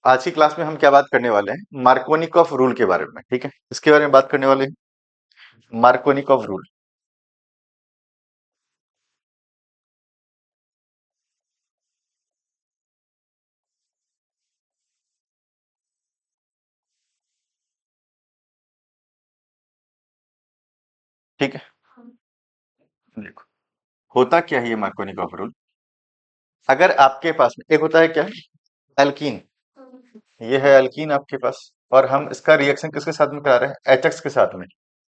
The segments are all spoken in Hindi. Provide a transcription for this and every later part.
आज की क्लास में हम क्या बात करने वाले हैं, मार्कोनिकॉफ रूल के बारे में। ठीक है, इसके बारे में बात करने वाले हैं, मार्कोनिकॉफ रूल। ठीक है, देखो होता क्या है ये मार्कोनिकॉफ रूल। अगर आपके पास में एक होता है क्या, एल्कीन, ये है एल्कीन आपके पास, और हम इसका रिएक्शन किसके साथ में करा रहे हैं, एचएक्स के साथ में।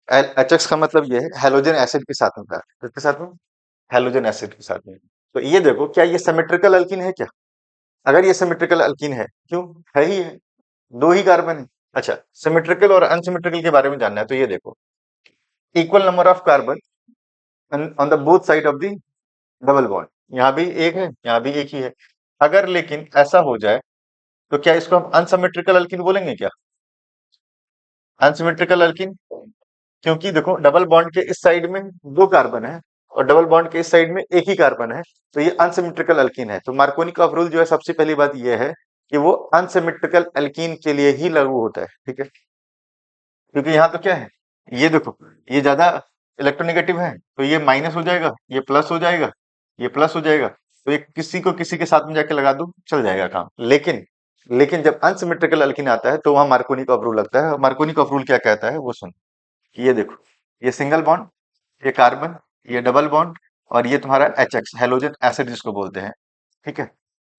एचएक्स का मतलब ये है हेलोजन एसिड के साथ में करा रहे हैं, किसके साथ में, हेलोजन एसिड के साथ में। तो ये देखो क्या ये सिमेट्रिकल एल्कीन है क्या। अगर ये सिमेट्रिकल एल्कीन है, क्यों, है ही है, दो ही कार्बन है। अच्छा, सिमेट्रिकल और अनसिमेट्रिकल के बारे में जानना है तो ये देखो, equal number of carbon on the both side of the double bond, यहाँ भी एक है यहाँ भी एक ही है। अगर लेकिन ऐसा हो जाए तो क्या इसको हम अनसिमेट्रिकल अल्कीन बोलेंगे क्या, अनसिमेट्रिकल अल्कीन। क्योंकि देखो डबल बॉन्ड के इस साइड में दो कार्बन है और डबल बॉन्ड के इस साइड में एक ही कार्बन है, तो ये अनसिमेट्रिकल अल्कीन है। तो मार्कोनिकॉफ रूल जो है, सबसे पहली बात ये है कि वो अनसिमेट्रिकल अल्कीन के लिए ही लागू होता है। ठीक है, क्योंकि यहाँ तो क्या है, ये देखो, ये ज्यादा इलेक्ट्रोनेगेटिव है तो ये माइनस हो जाएगा, ये प्लस हो जाएगा, ये प्लस हो जाएगा, तो ये किसी को किसी के साथ में जाके लगा दो, चल जाएगा काम। लेकिन लेकिन जब अनसिमेट्रिकल अल्कीन आता है तो वहां मार्कोनी का रूल लगता है। मार्कोनी का रूल क्या कहता है वो सुन, कि ये देखो, ये सिंगल बॉन्ड, ये कार्बन, ये डबल बॉन्ड, और ये तुम्हारा एच एक्स, हेलोजन एसिड जिसको बोलते हैं। ठीक है,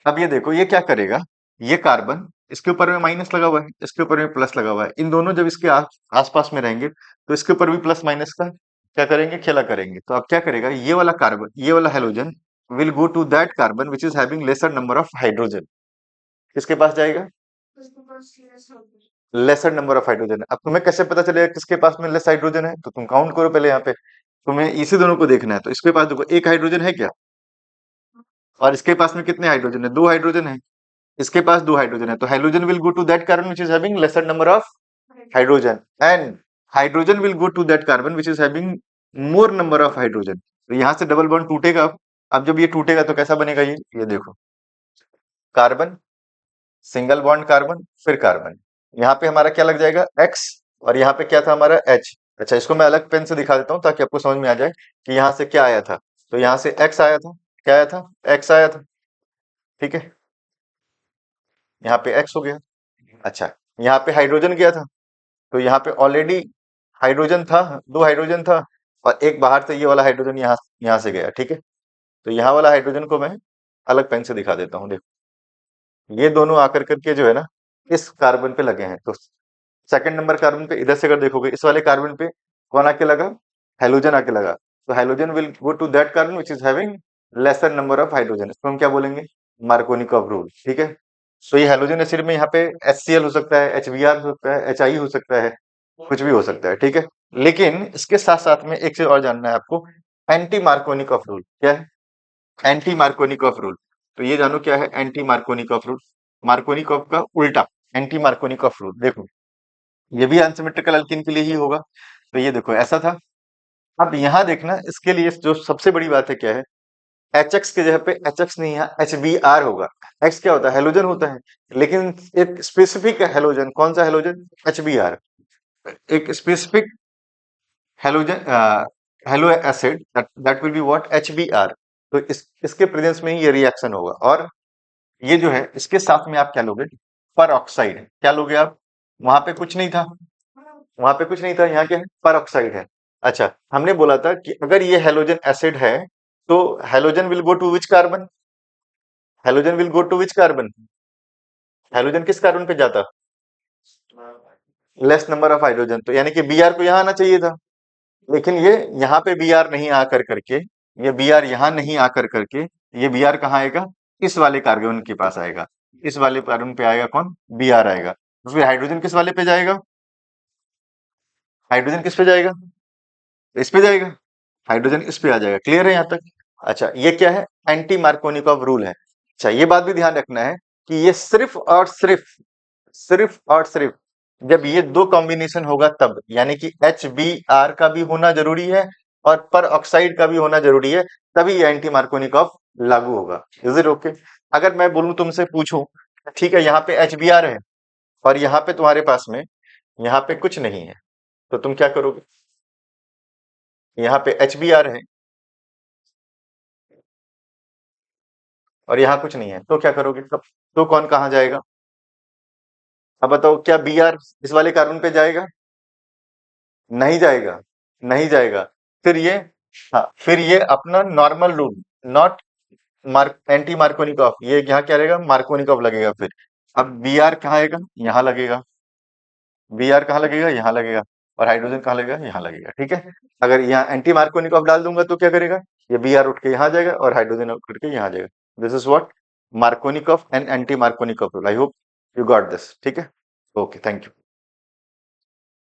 अब ये देखो ये क्या करेगा, ये कार्बन इसके ऊपर में माइनस लगा हुआ है, इसके ऊपर में प्लस लगा हुआ है, इन दोनों जब इसके आसपास में रहेंगे तो इसके ऊपर भी प्लस माइनस का क्या करेंगे, खेला करेंगे। तो अब क्या करेगा, ये वाला कार्बन, ये वाला halogen will go to that carbon which is having lesser number of hydrogen. किसके पास जाएगा, लेसर नंबर ऑफ हाइड्रोजन। अब तुम्हें कैसे पता चलेगा किसके पास में लेस हाइड्रोजन है, तो तुम काउंट करो पहले यहाँ पे, तुम्हें इसी दोनों को देखना है। तो इसके पास देखो एक हाइड्रोजन है क्या, और इसके पास में कितने हाइड्रोजन है, दो हाइड्रोजन है। इसके पास दो हाइड्रोजन है तो hydrogen will go to that carbon which is having lesser number of hydrogen, and hydrogen will go to that carbon which is having more number of hydrogen. तो यहां से डबल बॉन्ड टूटेगा। अब जब ये टूटेगा तो कैसा बनेगा, ये देखो, कार्बन, सिंगल बॉन्ड कार्बन, फिर कार्बन, यहाँ पे हमारा क्या लग जाएगा, एक्स, और यहाँ पे क्या था हमारा एच। अच्छा, इसको मैं अलग पेन से दिखा देता हूँ ताकि आपको समझ में आ जाए कि यहाँ से क्या आया था। तो यहाँ से एक्स आया था, क्या आया था, एक्स आया था। ठीक है, यहाँ पे एक्स हो गया। अच्छा, यहाँ पे हाइड्रोजन गया था, तो यहाँ पे ऑलरेडी हाइड्रोजन था, दो हाइड्रोजन था, और एक बाहर से ये वाला हाइड्रोजन यहाँ यहाँ से गया। ठीक है, तो यहाँ वाला हाइड्रोजन को मैं अलग पेन से दिखा देता हूँ। देखो, ये दोनों आकर करके जो है ना, इस कार्बन पे लगे हैं। तो सेकंड नंबर कार्बन पे इधर से अगर देखोगे, इस वाले कार्बन पे कौन आके लगा, हेलोजन आके लगा। तो halogen will go to that carbon which is having lesser number of hydrogen, इसको हम क्या बोलेंगे, मार्कोनिकॉफ रूल। ठीक है, सो ये हेलोजन एसिड में यहाँ पे HCl हो सकता है, HBr हो सकता है, HI हो सकता है, कुछ भी हो सकता है। ठीक है, लेकिन इसके साथ साथ में एक चीज और जानना है आपको, एंटी मार्कोनिकॉफ रूल क्या है, एंटी मार्कोनिकॉफ रूल। तो ये जानो क्या है एंटी मार्कोनिकॉफ रूल, मार्कोनिकॉफ का उल्टा, एंटी मार्कोनिकॉफ रूल। देखो, ये भी अनसिमेट्रिकल अल्कीन के लिए ही होगा। तो ये देखो ऐसा था। अब यहाँ देखना, इसके लिए जो सबसे बड़ी बात है क्या है, एच एक्स की जगह पे एच एक्स नहीं है, HBr होगा। एक्स क्या होता है, हेलोजन होता है, लेकिन एक स्पेसिफिक हेलोजन, कौन सा हेलोजन, HBr, एक specific halogen, hello acid, that will be what, HBr। तो इसके प्रेजेंस में ही ये रिएक्शन होगा। और ये जो है इसके साथ में आप क्या लोगे, पर ऑक्साइड, क्या लोगे आप, वहां पे कुछ नहीं था, वहां पे कुछ नहीं था, यहाँ क्या है, पर ऑक्साइड है। अच्छा, हमने बोला था कि अगर ये हेलोजन एसिड है तो halogen will go to which carbon, halogen will go to which carbon, halogen किस कार्बन पे जाता, लेस नंबर ऑफ हाइड्रोजन। तो यानी कि Br को यहाँ आना चाहिए था, लेकिन ये यहाँ पे Br नहीं आकर करके, ये Br यहाँ नहीं आकर करके, ये Br कहाँ आएगा, इस वाले कार्बन के पास आएगा, इस वाले कार्बन पे आएगा कौन, Br आएगा। तो फिर हाइड्रोजन किस वाले पे जाएगा, हाइड्रोजन किस पे जाएगा, इस पे जाएगा, हाइड्रोजन इस पे आ जाएगा। क्लियर है यहाँ तक। अच्छा, ये क्या है, एंटी मार्कोनिकॉफ रूल है। अच्छा, ये बात भी ध्यान रखना है कि ये सिर्फ और सिर्फ, सिर्फ और सिर्फ जब ये दो कॉम्बिनेशन होगा तब, यानी कि HBr का भी होना जरूरी है और पर ऑक्साइड का भी होना जरूरी है, तभी ये एंटी मार्कोनिकॉफ लागू होगा। Is it okay. अगर मैं बोलूं, तुमसे पूछूं ठीक है, यहाँ पे HBr है और यहाँ पे तुम्हारे पास में यहाँ पे कुछ नहीं है, तो तुम क्या करोगे? यहाँ पे HBr है और यहाँ कुछ नहीं है, तो क्या करोगे तब? तो कौन कहाँ जाएगा? अब बताओ, क्या Br इस वाले कार्बन पे जाएगा? नहीं जाएगा, नहीं जाएगा। फिर ये, हाँ, फिर ये अपना normal rule, not mark anti Markovnikov, ये यहाँ क्या रहेगा? मार्कोनिकॉफ लगेगा फिर। अब Br कहाँ आएगा? यहाँ लगेगा। Br कहाँ लगेगा? यहाँ लगेगा। और हाइड्रोजन कहाँ लगेगा? यहाँ लगेगा। ठीक है, अगर यहाँ एंटी मार्कोनिकॉफ डाल दूंगा तो क्या करेगा? ये Br उठ के यहाँ जाएगा और हाइड्रोजन उठ के यहाँ जाएगा। This is what Markovnikov and anti Markovnikov rule. I hope you got this. ठीक है, ओके, थैंक यू।